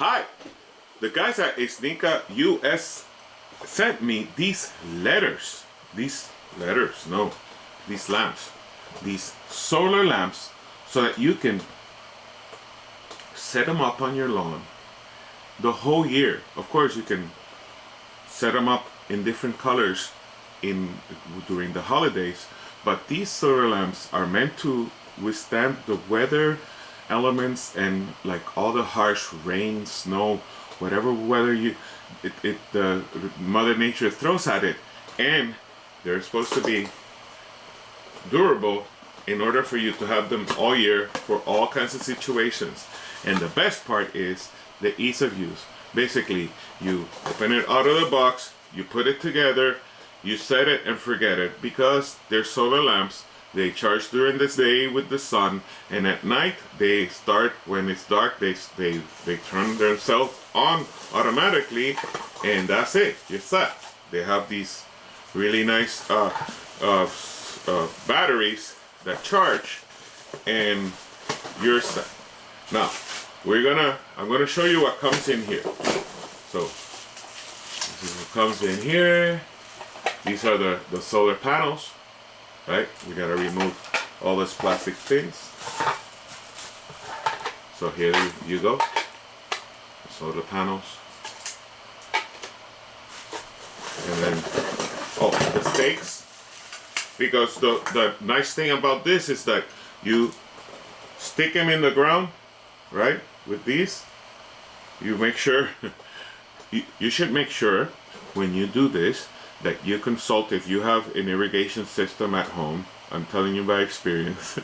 Hi, the guys at ISNIKA US sent me these lamps, these solar lamps, so that you can set them up on your lawn the whole year. Of course, you can set them up in different colors during the holidays, but these solar lamps are meant to withstand the weather elements and like all the harsh rain, snow, whatever weather the Mother Nature throws at it, and they're supposed to be durable in order for you to have them all year for all kinds of situations. And the best part is the ease of use. Basically, you open it out of the box, you put it together, you set it and forget it, because they're solar lamps. They charge during the day with the sun, and at night they start when it's dark. They turn themselves on automatically, and that's it. You're set. They have these really nice batteries that charge, and you're set. Now I'm gonna show you what comes in here. So this is what comes in here. These are the solar panels. Right? We gotta remove all these plastic things. So here you go. Solar panels. And then, the stakes. Because the nice thing about this is that you stick them in the ground, right? With these, you make sure, you should make sure when you do this that you consult if you have an irrigation system at home. I'm telling you by experience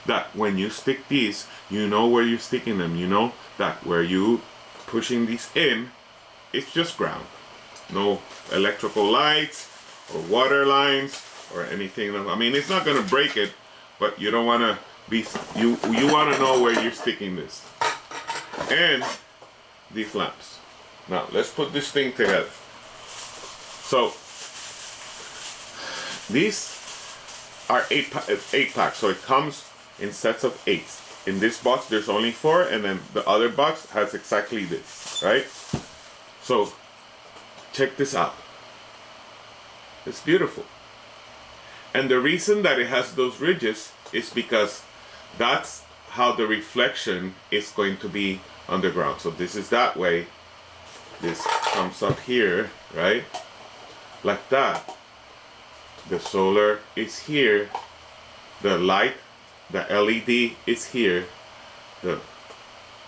that when you stick these, you know where you're sticking them. You know that where you pushing these in, it's just ground. No electrical lights or water lines or anything. I mean, it's not gonna break it, but you don't wanna be, you wanna know where you're sticking this. And these lamps. Now, let's put this thing together. So, these are 8 packs, so it comes in sets of 8. In this box, there's only 4, and then the other box has exactly this, right? So, check this out. It's beautiful. And the reason that it has those ridges is because that's how the reflection is going to be underground. So this is that way. This comes up here, right? Like that. The solar is here, the light, the LED is here, the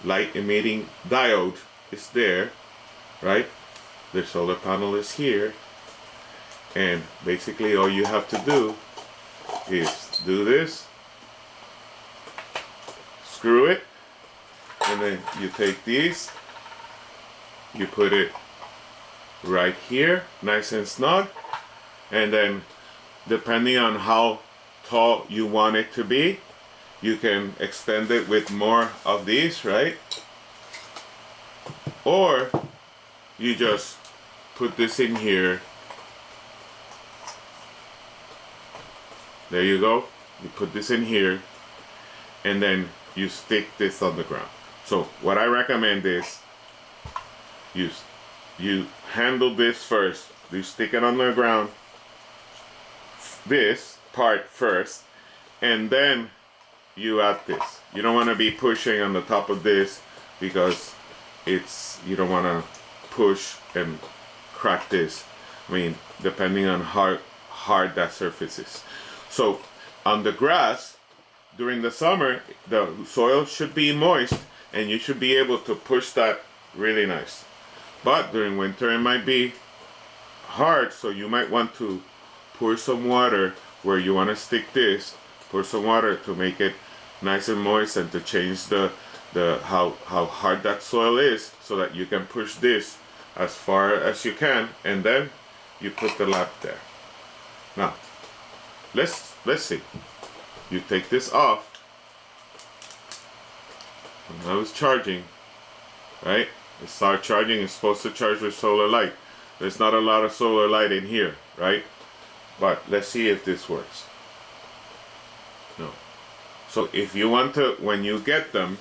light emitting diode is there, right? The solar panel is here, and basically all you have to do is do this, screw it, and then you take these, you put it right here, nice and snug, and then depending on how tall you want it to be, you can extend it with more of these, right? Or you just put this in here. There you go. You put this in here, and then you stick this on the ground. So what I recommend is you handle this first. You stick it on the ground, this part first, and then you add this. You don't want to be pushing on the top of this, because you don't want to push and crack this. I mean, depending on how hard that surface is. So on the grass during the summer, the soil should be moist, and you should be able to push that really nice. But during winter it might be hard, so you might want to pour some water where you want to stick this. Pour some water to make it nice and moist, and to change how hard that soil is, so that you can push this as far as you can, and then you put the lamp there. Now let's see. You take this off. When I was charging, right? It started charging. It's supposed to charge with solar light. There's not a lot of solar light in here, right? But let's see if this works. No. So if you want to, when you get them,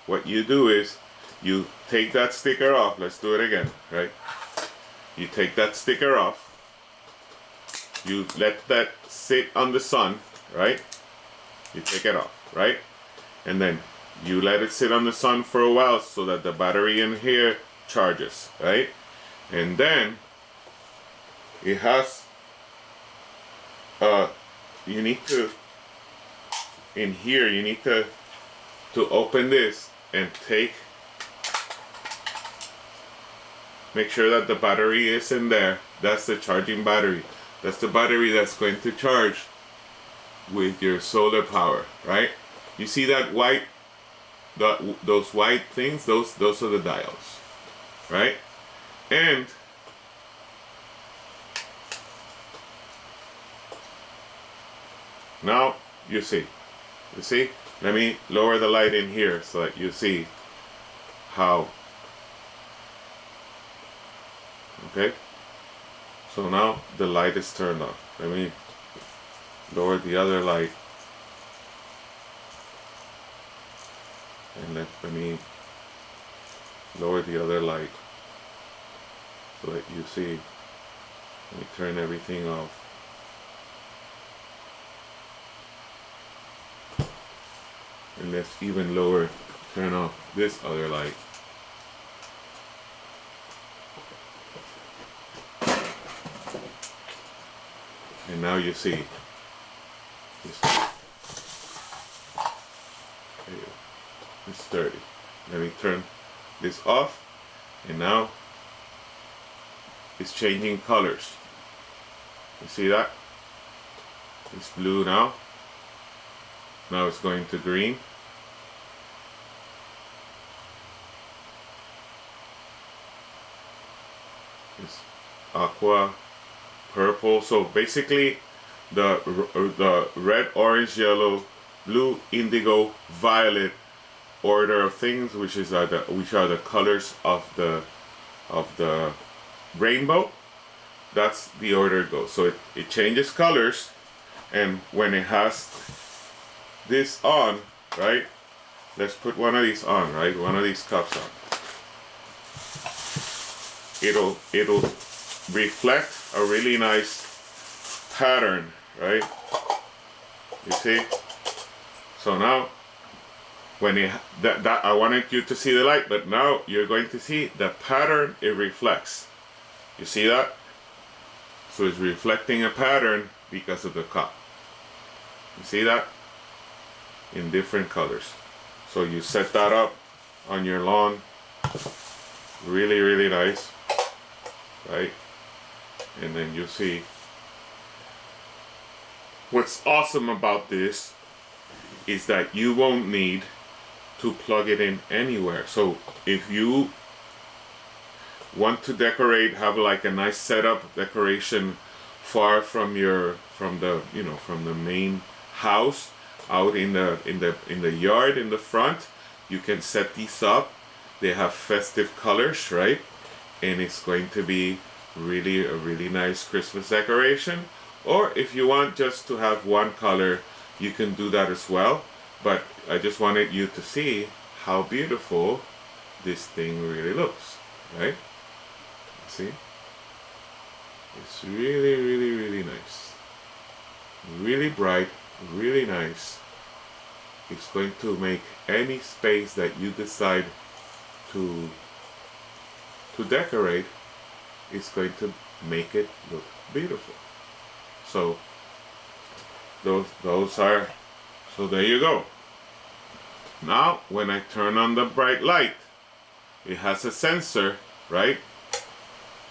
what you do is you take that sticker off. Let's do it again, right? You take that sticker off. You let that sit on the sun, right? You take it off, right? And then you let it sit on the sun for a while so that the battery in here charges, right? And then it has you need to, in here you need to open this and make sure that the battery is in there. That's the charging battery. That's the battery that's going to charge with your solar power, right? You see that white, those white things, those are the diodes, right? And now you see, let me lower the light in here so that you see how, okay? So now the light is turned off. Let me lower the other light. And let me lower the other light so that you see. Let me turn everything off. And let's even lower, turn off this other light. And now you see. It's dirty. Let me turn this off, and now it's changing colors. You see that? It's blue now. Now it's going to green. It's aqua, purple. So basically the red, orange, yellow, blue, indigo, violet order of things, which are the colors of the rainbow. That's the order it goes. So it changes colors, and when it has this on, right? Let's put one of these on, right? One of these cups on. It'll reflect a really nice pattern, right? You see? So now, when that I wanted you to see the light, but now you're going to see the pattern it reflects. You see that? So it's reflecting a pattern because of the cup. You see that? In different colors. So you set that up on your lawn. Really, really nice. Right? And then you see. What's awesome about this is that you won't need to plug it in anywhere. So if you want to decorate, have like a nice setup decoration far from the main house, out in the yard in the front, you can set these up. They have festive colors, right? And it's going to be really a really nice Christmas decoration. Or if you want just to have one color, you can do that as well. But I just wanted you to see how beautiful this thing really looks, right? See? It's really, really, really nice. Really bright, really nice. It's going to make any space that you decide to decorate, it's going to make it look beautiful. So those are, so there you go. Now when I turn on the bright light, it has a sensor, right?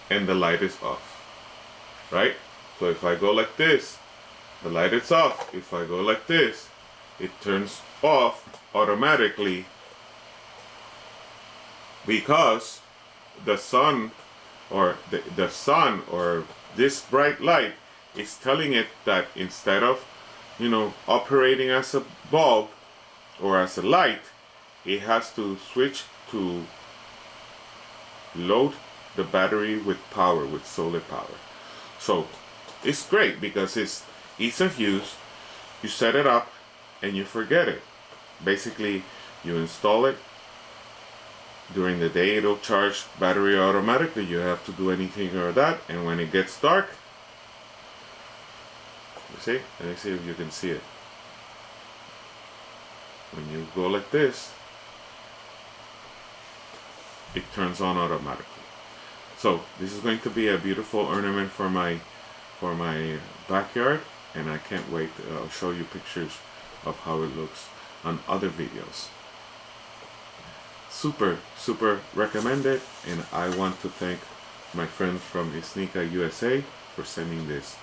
And the light is off, right? So if I go like this, the light is off. If I go like this, it turns off automatically, because the sun or this bright light is telling it that instead of operating as a bulb or as a light, it has to switch to load the battery with power, with solar power. So it's great because it's ease of use. You set it up and you forget it. Basically, you install it, During the day it'll charge battery automatically. You have to do anything or that, and when it gets dark, you see? Let me see if you can see it. When you go like this, it turns on automatically. So this is going to be a beautiful ornament for my backyard, and I can't wait. I'll show you pictures of how it looks on other videos. Super recommended, and I want to thank my friends from ISNIKA USA for sending this